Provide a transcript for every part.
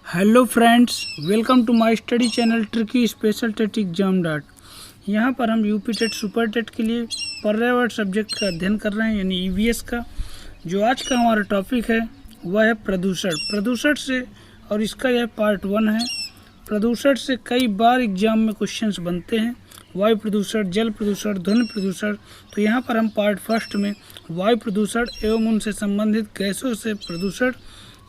Hello friends, welcome to my study channel tricky special TET exam dot. यहाँ पर हम UP TET super TET के लिए पर्यावरण सब्जेक्ट का अध्ययन कर रहे हैं, यानी ईवीएस का। जो आज का हमारा टॉपिक है वह है प्रदूषण से, और इसका यह पार्ट 1 है। प्रदूषण से कई बार एग्जाम में क्वेश्चंस बनते हैं, वायु प्रदूषण, जल प्रदूषण, ध्वनि प्रदूषण। तो यहाँ पर हम पार्ट फर्स्ट में वायु प्रदूषण एवं उनसे संबंधित गैसों से प्रदूषण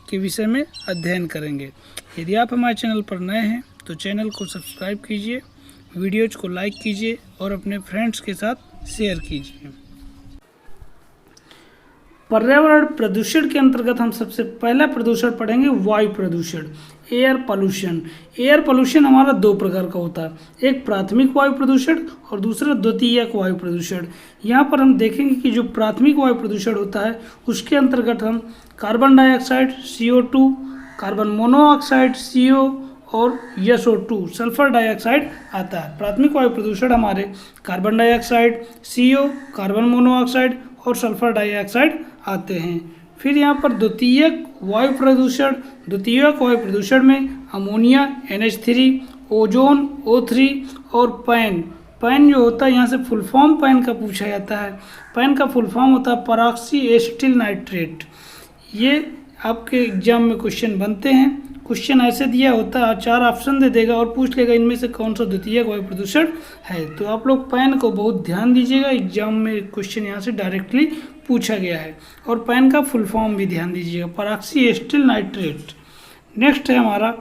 के विषय में अध्ययन करेंगे। यदि आप हमारे चैनल पर नए हैं तो चैनल को सब्सक्राइब कीजिए, वीडियोज को लाइक कीजिए और अपने फ्रेंड्स के साथ शेयर कीजिए। पर्यावरण प्रदूषण के अंतर्गत हम सबसे पहला प्रदूषण पढ़ेंगे वायु प्रदूषण, एयर पोल्यूशन। एयर पोल्यूशन हमारा दो प्रकार का होता है, एक प्राथमिक वायु प्रदूषण और दूसरा द्वितीयक वायु प्रदूषण। यहाँ पर हम देखेंगे कि जो प्राथमिक वायु प्रदूषण होता है उसके अंतर्गत हम carbon dioxide CO2, carbon monoxide CO और SO2 सल्फर डाइऑक्साइड आता है। प्राथमिक वायु प्रदूषण हमारे carbon dioxide, CO, carbon monoxide और सल्फर डाइऑक्साइड आते हैं। फिर यहाँ पर द्वितीयक वायु प्रदूषण में अमोनिया NH3, ओजोन O3 और पैन जो होता है, यहाँ से फुल फॉर्म पैन का पूछा जाता है। पैन का फुल फॉर्म होता है परऑक्सी एसिटिल नाइट्रेट। ये आपके एग्जाम में क्वेश्चन बनते हैं। क्वेश्चन ऐसे दिया होता है, 4 ऑप्शन दे देगा और पूछ लेगा इनमें से कौन सा द्वितीयक वायु प्रदूषण है। तो आप लोग पैन को बहुत ध्यान दीजिएगा, एग्जाम में क्वेश्चन यहाँ से डायरेक्टली पूछा गया है। और पैन का फुल फॉर्म भी ध्यान दीजिएगा, परऑक्सी एसिटिल नाइट्रेट। नेक्स्ट है हमारा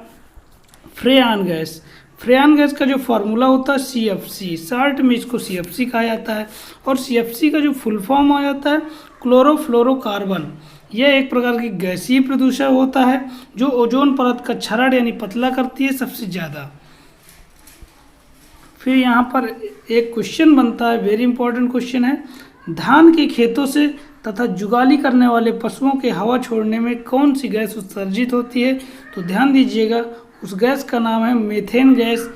फ्रेऑन गैस। फ्रेऑन गैस का जो फार्मूला होता है CFC, शॉर्ट में इसको CFC कहा जाता है। और CFC का जो फुल फॉर्म आ जाता है क्लोरोफ्लोरोकार्बन। यह एक प्रकार की गैसीय प्रदूषण होता है जो ओजोन परत का क्षरण यानी पतला करती है सबसे ज़्यादा। फिर यहाँ पर एक क्वेश्चन बनता है, वेरी इंपॉर्टेंट क्वेश्चन है, धान के खेतों से तथा जुगाली करने वाले पशुओं के हवा छोड़ने में कौन सी गैस उत्सर्जित होती है। तो ध्यान दीजिएगा, उस गैस का नाम है मीथेन गैस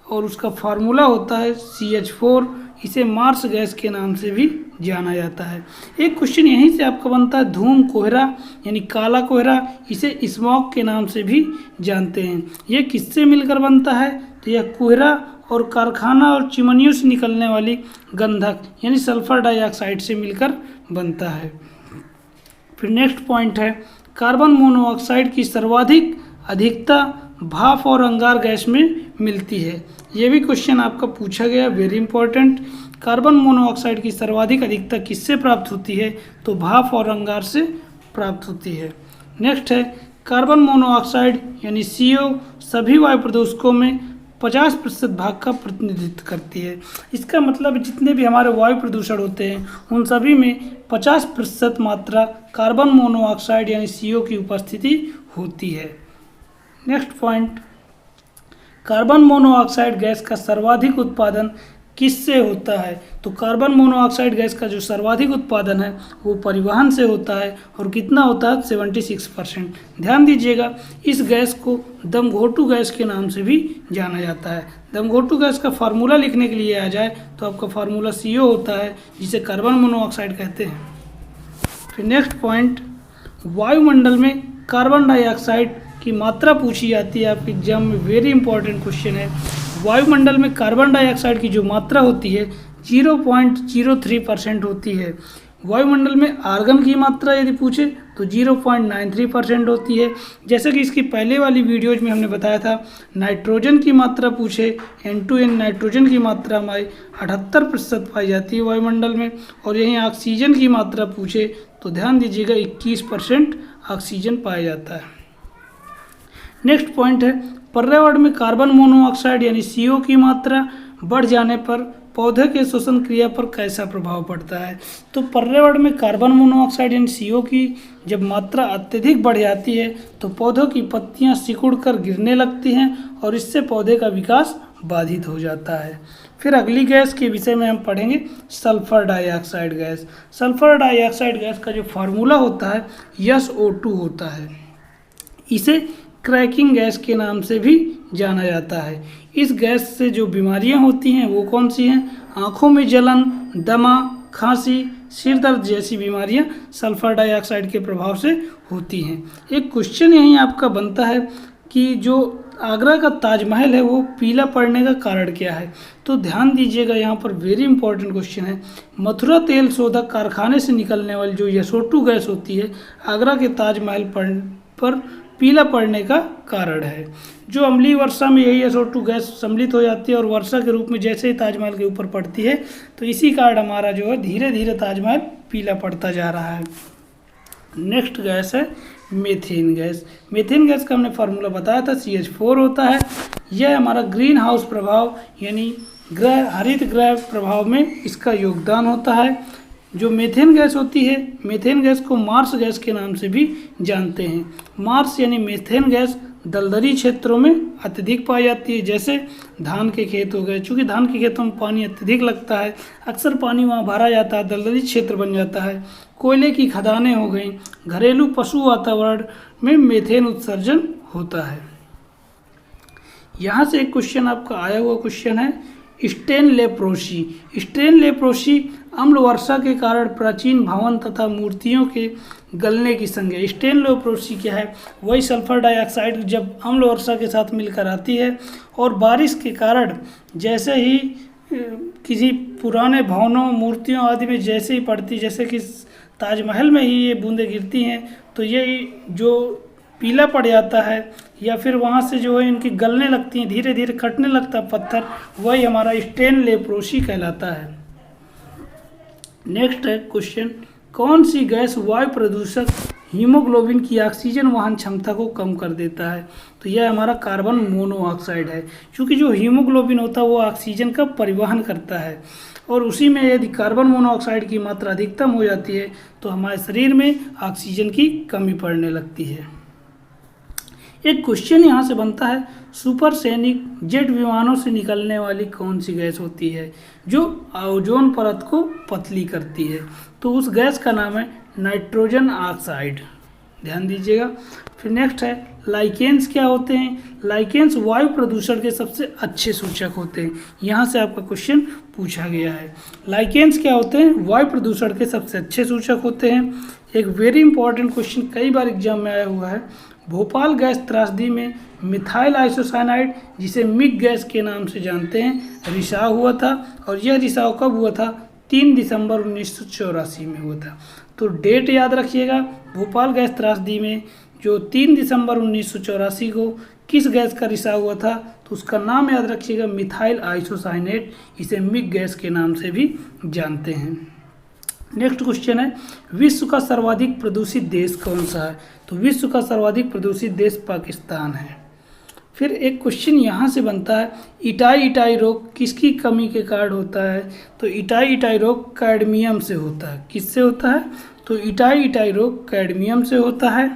और उसका फार्मूला होता है CH4। इसे मार्स गैस के नाम से भी जाना जाता है। एक क्वेश्चन यहीं से आपका बनता है, धूम कोहरा यानी काला कोहरा, इसे स्मॉग के नाम से भी जानते हैं। यह किससे मिलकर बनता है? तो यह कोहरा और कारखाना और चिमनियों से निकलने वाली गंधक यानी सल्फर डाइऑक्साइड से मिलकर बनता है। फिर नेक्स्ट पॉइंट है, कार्बन मोनोऑक्साइड की सर्वाधिक अधिकता भाप और अंगार गैस में मिलती है। यह भी क्वेश्चन आपका पूछा गया, वेरी इंपॉर्टेंट। कार्बन मोनोऑक्साइड की सर्वाधिक अधिकता किससे प्राप्त होती है? तो भाप और अंगार से प्राप्त होती है। नेक्स्ट है, कार्बन मोनोऑक्साइड यानी CO सभी वायु प्रदूषकों में 50% भाग का प्रतिनिधित्व करती है। इसका मतलब जितने भी हमारे वायु प्रदूषण होते हैं उन सभी में 50% मात्रा कार्बन मोनोऑक्साइड यानी CO की उपस्थिति होती है। Next point, carbon monoxide gas का सर्वाधिक उत्पादन किससे होता है? तो कार्बन मोनोऑक्साइड गैस का जो सर्वाधिक उत्पादन है वो परिवहन से होता है। और कितना होता है? 76%। ध्यान दीजिएगा, इस गैस को दमघोटू गैस के नाम से भी जाना जाता है। दमघोटू गैस का फार्मूला लिखने के लिए आ जाए तो आपका फार्मूला CO होता है, जिसे कार्बन मोनोऑक्साइड कहते हैं। फिर नेक्स्ट पॉइंट, वायुमंडल में कार्बन डाइऑक्साइड की मात्रा पूछी जाती है आपके एग्जाम में, वेरी इंपॉर्टेंट क्वेश्चन है। वायुमंडल में कार्बन डाइऑक्साइड की जो मात्रा होती है 0.03% होती है। वायुमंडल में आर्गन की मात्रा यदि पूछे तो 0.93% होती है। जैसे कि इसकी पहले वाली वीडियोज में हमने बताया था, नाइट्रोजन की मात्रा पूछे N2N नाइट्रोजन की मात्रा हमारी 78% पाई जाती है वायुमंडल में। और यहीं ऑक्सीजन की मात्रा पूछे तो ध्यान दीजिएगा 21% ऑक्सीजन पाया जाता है। नेक्स्ट पॉइंट है, पर्यावरण में कार्बन मोनोऑक्साइड यानी CO की मात्रा बढ़ जाने पर पौधे के श्वसन क्रिया पर कैसा प्रभाव पड़ता है? तो पर्यावरण में कार्बन मोनोऑक्साइड यानी CO की जब मात्रा अत्यधिक बढ़ जाती है तो पौधों की पत्तियां सिकुड़कर गिरने लगती हैं और इससे पौधे का विकास बाधित हो जाता है। फिर अगली गैस के विषय में हम पढ़ेंगे sulphur dioxide gas. Sulphur dioxide gas का जो फार्मूला होता है SO2 होता है। इसे क्रैकिंग गैस के नाम से भी जाना जाता है। इस गैस से जो बीमारियां होती हैं वो कौन सी हैं? आँखों में जलन, दमा, खांसी, सिर दर्द जैसी बीमारियां सल्फर डाइऑक्साइड के प्रभाव से होती हैं। एक क्वेश्चन यहीं आपका बनता है कि जो आगरा का ताजमहल है वो पीला पड़ने का कारण क्या है। तो ध्यान दीजिएगा, यहाँ पर वेरी इंपॉर्टेंट क्वेश्चन है। मथुरा तेल शोधक कारखाने से निकलने वाली जो SO2 गैस होती है आगरा के ताजमहल पर पीला पड़ने का कारण है। जो अम्लीय वर्षा में यही SO2 गैस सम्मिलित हो जाती है और वर्षा के रूप में जैसे ही ताजमहल के ऊपर पड़ती है तो इसी कारण हमारा जो है धीरे धीरे ताजमहल पीला पड़ता जा रहा है। नेक्स्ट गैस है मीथेन गैस। मीथेन गैस का हमने फार्मूला बताया था, CH4 होता है। यह हमारा ग्रीन हाउस प्रभाव यानी हरित गृह प्रभाव में इसका योगदान होता है। जो मीथेन गैस होती है, मीथेन गैस को मार्स गैस के नाम से भी जानते हैं। मार्स यानी मीथेन गैस दलदली क्षेत्रों में अत्यधिक पाई जाती है, जैसे धान के खेत हो गए। चूँकि धान के खेतों में पानी अत्यधिक लगता है, अक्सर पानी वहाँ भरा जाता है, दलदली क्षेत्र बन जाता है। कोयले की खदानें हो गई, घरेलू पशु वातावरण में मीथेन उत्सर्जन होता है। यहाँ से एक क्वेश्चन आपका आया हुआ क्वेश्चन है स्टेन लेप्रोसी। स्टेन लेप्रोसी अम्ल वर्षा के कारण प्राचीन भवन तथा मूर्तियों के गलने की संज्ञा। स्टेन लेप्रोसी क्या है? वही सल्फर डाइऑक्साइड जब अम्ल वर्षा के साथ मिलकर आती है और बारिश के कारण जैसे ही किसी पुराने भवनों मूर्तियों आदि में जैसे ही पड़ती, जैसे कि ताजमहल में ही ये बूंदें गिरती हैं तो ये जो पीला पड़ जाता है या फिर वहाँ से जो है इनकी गलने लगती हैं, धीरे धीरे कटने लगता है पत्थर, वही हमारा स्टेन लेप्रोसी कहलाता है। नेक्स्ट है क्वेश्चन, कौन सी गैस वायु प्रदूषक हीमोग्लोबिन की ऑक्सीजन वहन क्षमता को कम कर देता है? तो यह हमारा कार्बन मोनोऑक्साइड है। क्योंकि जो हीमोग्लोबिन होता है वो ऑक्सीजन का परिवहन करता है और उसी में यदि कार्बन मोनोऑक्साइड की मात्रा अधिकतम हो जाती है तो हमारे शरीर में ऑक्सीजन की कमी पड़ने लगती है। एक क्वेश्चन यहाँ से बनता है, सुपरसोनिक जेट विमानों से निकलने वाली कौन सी गैस होती है जो ओजोन परत को पतली करती है? तो उस गैस का नाम है नाइट्रोजन ऑक्साइड। ध्यान दीजिएगा। फिर नेक्स्ट है लाइकेन्स क्या होते हैं? लाइकेन्स वायु प्रदूषण के सबसे अच्छे सूचक होते हैं। यहाँ से आपका क्वेश्चन पूछा गया है। लाइकेन्स क्या होते हैं? वायु प्रदूषण के सबसे अच्छे सूचक होते हैं। एक वेरी इंपॉर्टेंट क्वेश्चन कई बार एग्जाम में आया हुआ है, भोपाल गैस त्रासदी में मिथाइल आइसोसाइनाइड जिसे मिग गैस के नाम से जानते हैं रिसाव हुआ था और यह रिसाव कब हुआ था? 3 दिसंबर 1984 में हुआ था। तो डेट याद रखिएगा, भोपाल गैस त्रासदी में जो 3 दिसंबर 1984 को किस गैस का रिसाव हुआ था तो उसका नाम याद रखिएगा मिथाइल आइसोसाइनेट, इसे मिग गैस के नाम से भी जानते हैं। नेक्स्ट क्वेश्चन है, विश्व का सर्वाधिक प्रदूषित देश कौन सा है? तो विश्व का सर्वाधिक प्रदूषित देश पाकिस्तान है। फिर एक क्वेश्चन यहाँ से बनता है, इटाई रोग किसकी कमी के कारण होता है? तो इटाई रोग कैडमियम से होता है। किससे होता है? तो इटाई रोग कैडमियम से होता है।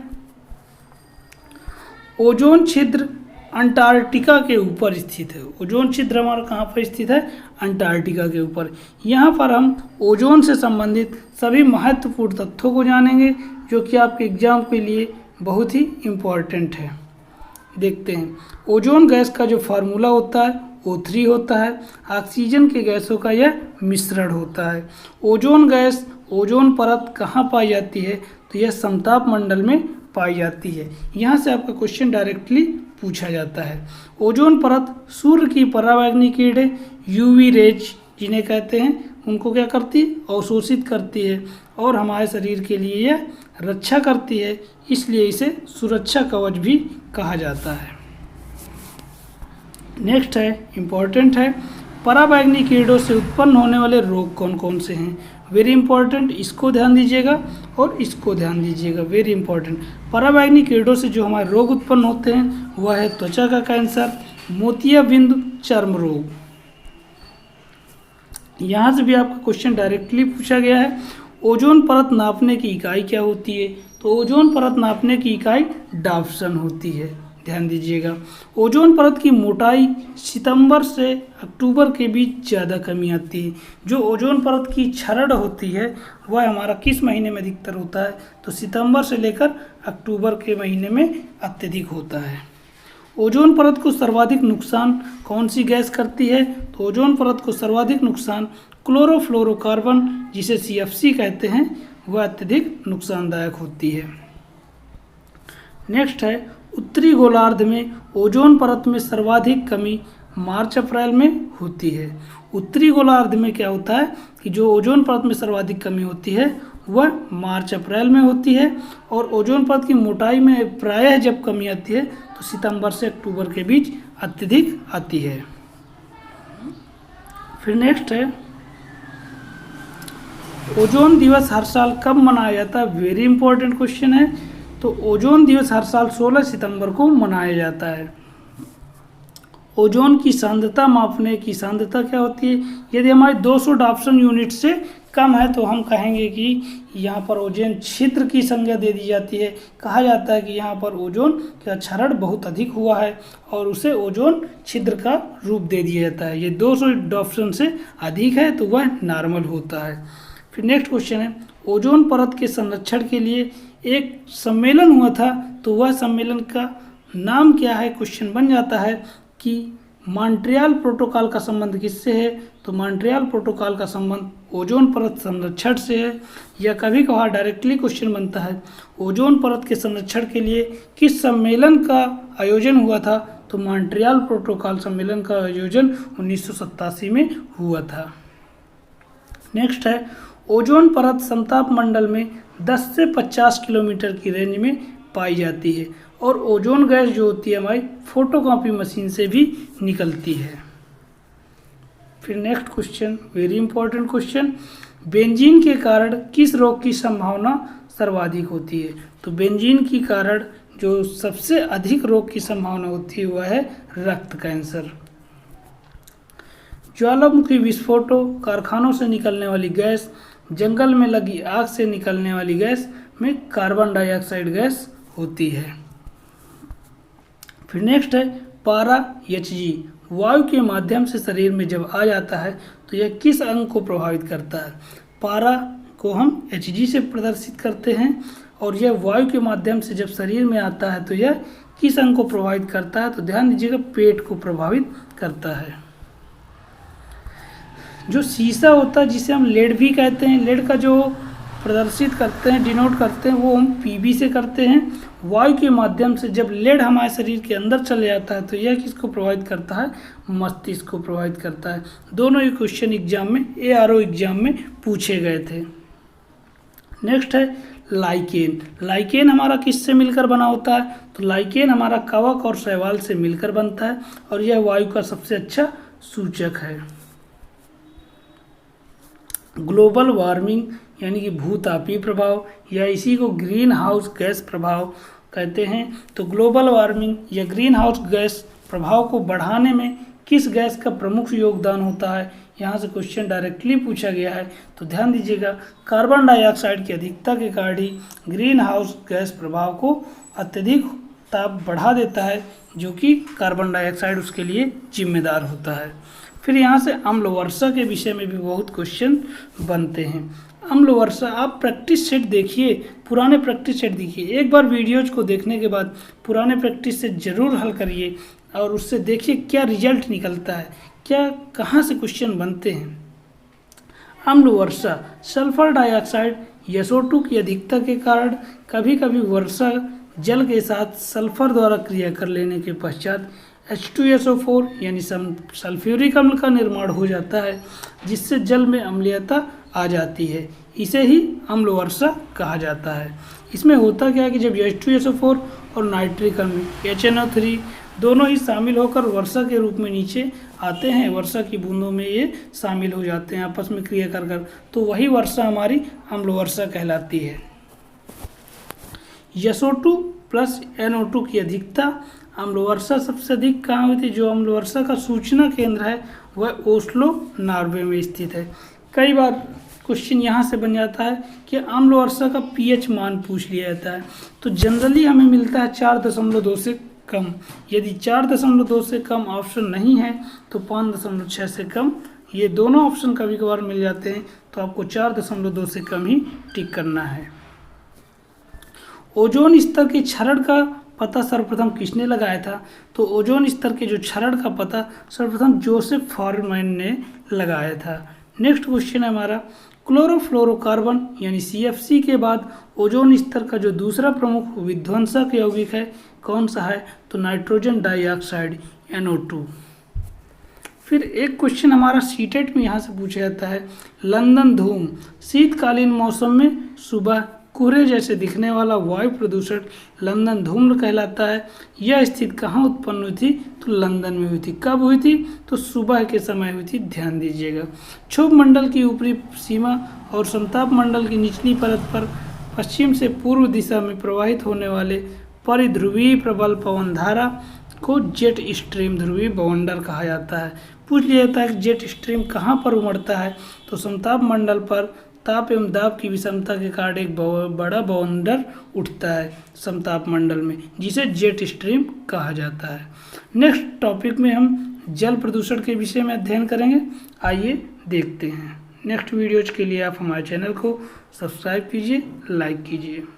ओजोन छिद्र अंटार्कटिका के ऊपर स्थित है। ओजोन छिद्र हमारा कहाँ पर स्थित है? अंटार्कटिका के ऊपर। यहाँ पर हम ओजोन से संबंधित सभी महत्वपूर्ण तथ्यों को जानेंगे जो कि आपके एग्जाम के लिए बहुत ही इम्पोर्टेंट है। देखते हैं, ओजोन गैस का जो फार्मूला होता है O3 होता है। ऑक्सीजन के गैसों का यह मिश्रण होता है। ओजोन गैस ओजोन परत कहाँ पाई जाती है? तो यह समताप मंडल में पाई जाती है। यहाँ से आपका क्वेश्चन डायरेक्टली पूछा जाता है। ओजोन परत सूर्य की परावैंगनी किरणें UV रेज जिन्हें कहते हैं उनको क्या करती है? अवशोषित करती है और हमारे शरीर के लिए यह रक्षा करती है, इसलिए इसे सुरक्षा कवच भी कहा जाता है। नेक्स्ट है इम्पॉर्टेंट है, पराबैंगनी किरणों से उत्पन्न होने वाले रोग कौन कौन से हैं? वेरी इंपॉर्टेंट, इसको ध्यान दीजिएगा और इसको ध्यान दीजिएगा, वेरी इंपॉर्टेंट। पराबैंगनी किरणों से जो हमारे रोग उत्पन्न होते हैं वह है त्वचा का कैंसर, मोतियाबिंद चर्म रोग। यहाँ से भी आपका क्वेश्चन डायरेक्टली पूछा गया है। ओजोन परत नापने की इकाई क्या होती है? तो ओजोन परत नापने की इकाई डाप्सन होती है। ध्यान दीजिएगा। ओजोन परत की मोटाई सितंबर से अक्टूबर के बीच ज़्यादा कमी आती है। जो ओजोन परत की क्षरण होती है वह हमारा किस महीने में अधिकतर होता है? तो सितंबर से लेकर अक्टूबर के महीने में अत्यधिक होता है। ओजोन परत को सर्वाधिक नुकसान कौन सी गैस करती है? तो ओजोन परत को सर्वाधिक नुकसान क्लोरोफ्लोरोकार्बन जिसे CFC कहते हैं वह अत्यधिक नुकसानदायक होती है। नेक्स्ट है, उत्तरी गोलार्ध में ओजोन परत में सर्वाधिक कमी मार्च अप्रैल में होती है। उत्तरी गोलार्ध में क्या होता है कि जो ओजोन परत में सर्वाधिक कमी होती है वह मार्च अप्रैल में होती है, और ओजोन परत की मोटाई में प्रायः जब कमी आती है तो सितंबर से अक्टूबर के बीच अत्यधिक आती है। फिर नेक्स्ट है, ओजोन दिवस हर साल कब मनाया जाता है? वेरी इंपॉर्टेंट क्वेश्चन है। तो ओजोन दिवस हर साल 16 सितंबर को मनाया जाता है। ओजोन की सांद्रता मापने की सांद्रता क्या होती है? यदि हमारी 200 डाप्सन यूनिट से कम है तो हम कहेंगे कि यहाँ पर ओजोन छिद्र की संज्ञा दे दी जाती है। कहा जाता है कि यहाँ पर ओजोन का क्षरण बहुत अधिक हुआ है और उसे ओजोन छिद्र का रूप दे दिया जाता है। ये 200 डाप्सन से अधिक है तो वह नॉर्मल होता है। फिर नेक्स्ट क्वेश्चन है, ओजोन परत के संरक्षण के लिए एक सम्मेलन हुआ था, तो वह सम्मेलन का नाम क्या है? क्वेश्चन बन जाता है कि मॉन्ट्रियल प्रोटोकॉल का संबंध किससे है? तो मॉन्ट्रियल प्रोटोकॉल का संबंध ओजोन परत संरक्षण से है। या कभी कभार डायरेक्टली क्वेश्चन बनता है, ओजोन परत के संरक्षण के लिए किस सम्मेलन का आयोजन हुआ था? तो मॉन्ट्रियल प्रोटोकॉल सम्मेलन का आयोजन 1987 में हुआ था। नेक्स्ट है, ओजोन परत समताप मंडल में 10 से 50 किलोमीटर की रेंज में पाई जाती है, और ओजोन गैस जो होती है हमारी फोटोकॉपी मशीन से भी निकलती है। फिर next question, very important question, benzene के कारण किस रोग की संभावना सर्वाधिक होती है? तो बेंजीन के कारण जो सबसे अधिक रोग की संभावना होती है वह है रक्त कैंसर। ज्वालामुखी विस्फोटों, कारखानों से निकलने वाली गैस, जंगल में लगी आग से निकलने वाली गैस में कार्बन डाइऑक्साइड गैस होती है। फिर नेक्स्ट है, पारा Hg वायु के माध्यम से शरीर में जब आ जाता है तो यह किस अंग को प्रभावित करता है? पारा को हम Hg से प्रदर्शित करते हैं, और यह वायु के माध्यम से जब शरीर में आता है तो यह किस अंग को प्रभावित करता है? तो ध्यान दीजिएगा, पेट को प्रभावित करता है। जो शीशा होता है जिसे हम लेड भी कहते हैं, लेड का जो प्रदर्शित करते हैं, डिनोट करते हैं, वो हम Pb से करते हैं। वायु के माध्यम से जब लेड हमारे शरीर के अंदर चले जाता है तो यह किसको प्रभावित करता है? मस्तिष्क को प्रभावित करता है। दोनों ही क्वेश्चन एग्जाम में, ARO एग्जाम में पूछे गए थे। नेक्स्ट है लाइकेन। लाइकेन हमारा किससे मिलकर बना होता है? तो लाइकेन हमारा कवक और शैवाल से मिलकर बनता है, और यह वायु का सबसे अच्छा सूचक है। ग्लोबल वार्मिंग यानी कि भूतापीय प्रभाव, या इसी को ग्रीन हाउस गैस प्रभाव कहते हैं। तो ग्लोबल वार्मिंग या ग्रीन हाउस गैस प्रभाव को बढ़ाने में किस गैस का प्रमुख योगदान होता है? यहाँ से क्वेश्चन डायरेक्टली पूछा गया है। तो ध्यान दीजिएगा, कार्बन डाइऑक्साइड की अधिकता के कारण ही ग्रीन हाउस गैस प्रभाव को अत्यधिक ताप बढ़ा देता है, जो कि कार्बन डाइऑक्साइड उसके लिए जिम्मेदार होता है। फिर यहाँ से अम्ल वर्षा के विषय में भी बहुत क्वेश्चन बनते हैं। अम्ल वर्षा, आप प्रैक्टिस सेट देखिए, पुराने प्रैक्टिस सेट देखिए, एक बार वीडियोज को देखने के बाद पुराने प्रैक्टिस सेट जरूर हल करिए और उससे देखिए क्या रिजल्ट निकलता है, क्या कहाँ से क्वेश्चन बनते हैं। अम्ल वर्षा, सल्फर डाइऑक्साइड SO2 की अधिकता के कारण कभी कभी वर्षा जल के साथ सल्फर द्वारा क्रिया कर लेने के पश्चात H2SO4 यानी सल्फ्यूरिक अम्ल का निर्माण हो जाता है, जिससे जल में अम्लीयता आ जाती है। इसे ही अम्ल वर्षा कहा जाता है। इसमें होता क्या है कि जब H2SO4 और नाइट्रिक अम्ल HNO3 दोनों ही शामिल होकर वर्षा के रूप में नीचे आते हैं, वर्षा की बूंदों में ये शामिल हो जाते हैं आपस में क्रिया कर कर, तो वही वर्षा हमारी अम्ल वर्षा कहलाती है। SO2 प्लस NO2 की अधिकता, अम्ल वर्षा सबसे अधिक कहाँ हुई थी? जो अम्ल वर्षा का सूचना केंद्र है वह ओस्लो नॉर्वे में स्थित है। कई बार क्वेश्चन यहाँ से बन जाता है कि अम्ल वर्षा का pH मान पूछ लिया जाता है, तो जनरली हमें मिलता है 4.2 से कम। यदि 4.2 से कम ऑप्शन नहीं है तो 5.6 से कम, ये दोनों ऑप्शन कभी कभार मिल जाते हैं, तो आपको 4.2 से कम ही टिक करना है। ओजोन स्तर के क्षरण का पता सर्वप्रथम किसने लगाया था? तो ओजोन स्तर के जो क्षरण का पता सर्वप्रथम जोसेफ फॉरमैन ने लगाया था। नेक्स्ट क्वेश्चन है हमारा, क्लोरोफ्लोरोकार्बन यानी CFC के बाद ओजोन स्तर का जो दूसरा प्रमुख विध्वंसक यौगिक है कौन सा है, तो नाइट्रोजन डाइऑक्साइड NO2। फिर एक क्वेश्चन हमारा सीटेट में यहाँ से पूछा जाता है, लंदन धूम शीतकालीन मौसम में सुबह कोहरे जैसे दिखने वाला वायु प्रदूषण लंदन धूम्र कहलाता है। यह स्थिति कहाँ उत्पन्न हुई थी, तो लंदन में हुई थी। कब हुई थी, तो सुबह के समय हुई थी, ध्यान दीजिएगा। क्षोभ मंडल की ऊपरी सीमा और समताप मंडल की निचली परत पर पश्चिम से पूर्व दिशा में प्रवाहित होने वाले परिध्रुवीय प्रबल पवन धारा को जेट स्ट्रीम ध्रुवीय बवंडर कहा जाता है। पूछ लिया जाता है कि जेट स्ट्रीम कहाँ पर उमड़ता है, तो समताप मंडल पर ताप एवं दाब की विषमता के कारण एक बड़ा बवंडर उठता है समताप मंडल में, जिसे जेट स्ट्रीम कहा जाता है। नेक्स्ट टॉपिक में हम जल प्रदूषण के विषय में अध्ययन करेंगे। आइए देखते हैं। नेक्स्ट वीडियोज के लिए आप हमारे चैनल को सब्सक्राइब कीजिए, लाइक कीजिए।